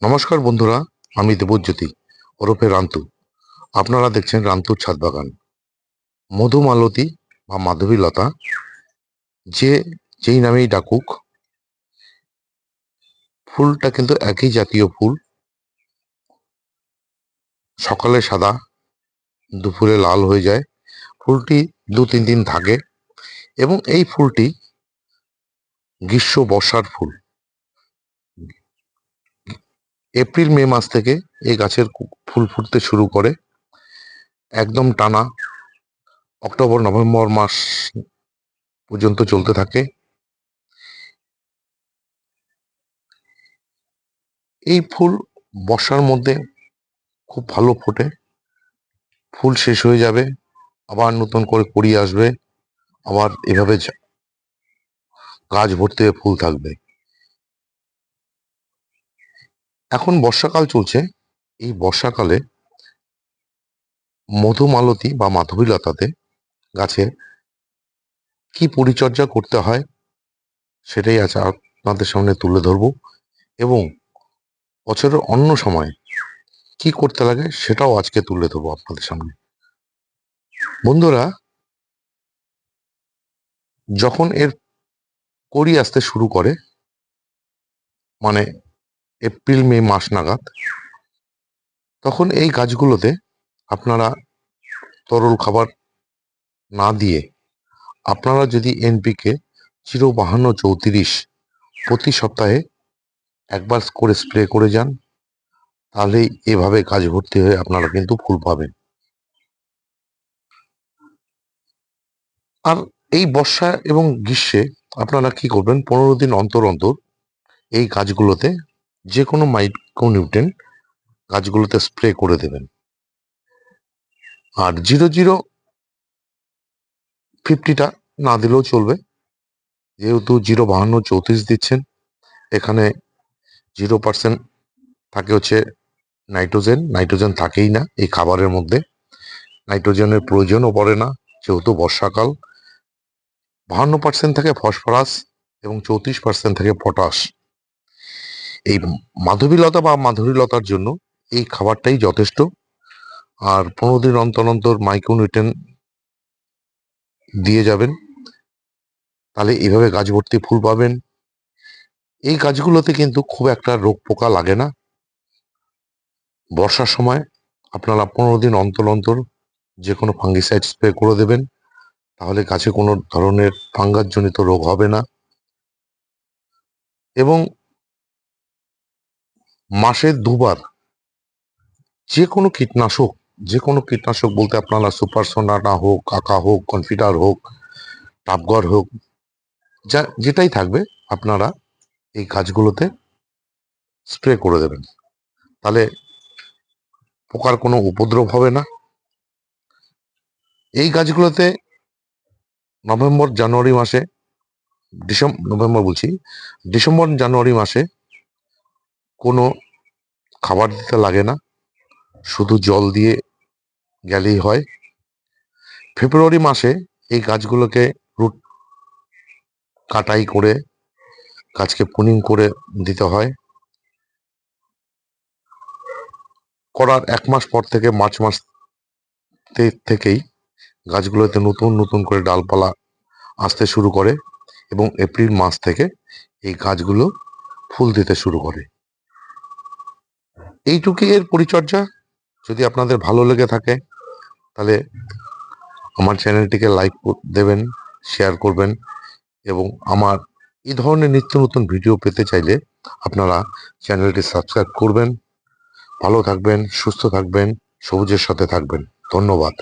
নমস্কার বন্ধুরা, আমি দেবজ্যোতি ওরফে রান্তু। আপনারা দেখছেন রান্তুর ছাদ বাগান। মধুমালতী বা মাধবীলতা যে যেই নামেই ডাকুক, ফুলটা কিন্তু একই জাতীয় ফুল। সকালে সাদা, দুপুরে লাল হয়ে যায়। ফুলটি 2-3 দিন থাকে এবং এই ফুলটি গ্রীষ্ম বর্ষার ফুল। এপ্রিল মে মাস থেকে এই গাছের ফুল ফুটতে শুরু করে, একদম টানা অক্টোবর নভেম্বর মাস পর্যন্ত চলতে থাকে। এই ফুল বর্ষার মধ্যে খুব ভালো ফোটে। ফুল শেষ হয়ে যাবে, আবার নতুন করে কুড়ি আসবে, আবার এভাবে গাছ ভর্তি হয়ে ফুল থাকবে। এখন বর্ষাকাল চলছে। এই বর্ষাকালে মধুমালতী বা মাধবীলতাতে গাছে কি পরিচর্যা করতে হয় সেটাই আজ আপনাদের সামনে তুলে ধরবো, এবং বছরের অন্য সময় কি করতে লাগে সেটাও আজকে তুলে ধরবো আপনাদের সামনে। বন্ধুরা, যখন এর কড়ি আসতে শুরু করে, মানে এপ্রিল মে মাস নাগাদ, তখন এই গাছগুলোতে আপনারা তরল খাবার না দিয়ে আপনারা যদি এনপিকে 05234 প্রতি সপ্তাহে একবার করে স্প্রে করে যান, তাহলেই এভাবে গাছ ভর্তি হয়ে আপনারা কিন্তু ফুল পাবেন। আর এই বর্ষা এবং গ্রীষ্মে আপনারা কি করবেন, 15 দিন অন্তর অন্তর এই গাছগুলোতে যে কোনো মাইক্রোনিউট্রেন্ট গাছগুলোতে স্প্রে করে দেবেন। আর 0050টা না দিলেও চলবে, যেহেতু 05234 দিচ্ছেন। এখানে 0% থাকে হচ্ছে নাইট্রোজেন। নাইট্রোজেন থাকেই না এই খাবারের মধ্যে, নাইট্রোজেনের প্রয়োজনও পড়ে না যেহেতু বর্ষাকাল। 52% থাকে ফসফরাস এবং 34% থাকে পটাশ। এই মাধবীলতা বা মাধুরীলতার জন্য এই খাবারটাই যথেষ্ট। আর 15 দিন অন্তর অন্তর মাইক্রোনিউট্রেন দিয়ে যাবেন, তাহলে এইভাবে গাছ ভর্তি ফুল পাবেন। এই গাছগুলোতে কিন্তু খুব একটা রোগ পোকা লাগে না। বর্ষার সময় আপনারা 15 দিন অন্তর অন্তর যে কোনো ফাঙ্গিসাইড স্প্রে করে দেবেন, তাহলে গাছে কোনো ধরনের ফাঙ্গাসজনিত রোগ হবে না। এবং মাসে 2বার যে কোনো কীটনাশক বলতে আপনারা সুপার সোনাটা হোক, কাকা হোক, কনফিডার হোক, টাপগড় হোক, যেটাই থাকবে আপনারা এই গাছগুলোতে স্প্রে করে দেবেন, তাহলে পোকার কোনো উপদ্রব হবে না। এই গাছগুলোতে নভেম্বর জানুয়ারি মাসে, ডিসেম্বর জানুয়ারি মাসে কোনো খাবার দিতে লাগে না, শুধু জল দিয়ে গেলেই হয়। ফেব্রুয়ারি মাসে এই গাছগুলোকে রুট কাটাই করে গাছকে পুনিং করে দিতে হয়। করার 1 মাস পর থেকে মার্চ মাস থেকেই গাছগুলোতে নতুন নতুন করে ডালপালা আসতে শুরু করে, এবং এপ্রিল মাস থেকে এই গাছগুলো ফুল দিতে শুরু করে। এইটুকুই এর পরিচর্যা। যদি আপনাদের ভালো লেগে থাকে তাহলে আমার চ্যানেলটিকে লাইক দেবেন, শেয়ার করবেন, এবং আমার এই ধরনের নিত্য নতুন ভিডিও পেতে চাইলে আপনারা চ্যানেলটি সাবস্ক্রাইব করবেন। ভালো থাকবেন, সুস্থ থাকবেন, সবুজের সাথে থাকবেন। ধন্যবাদ।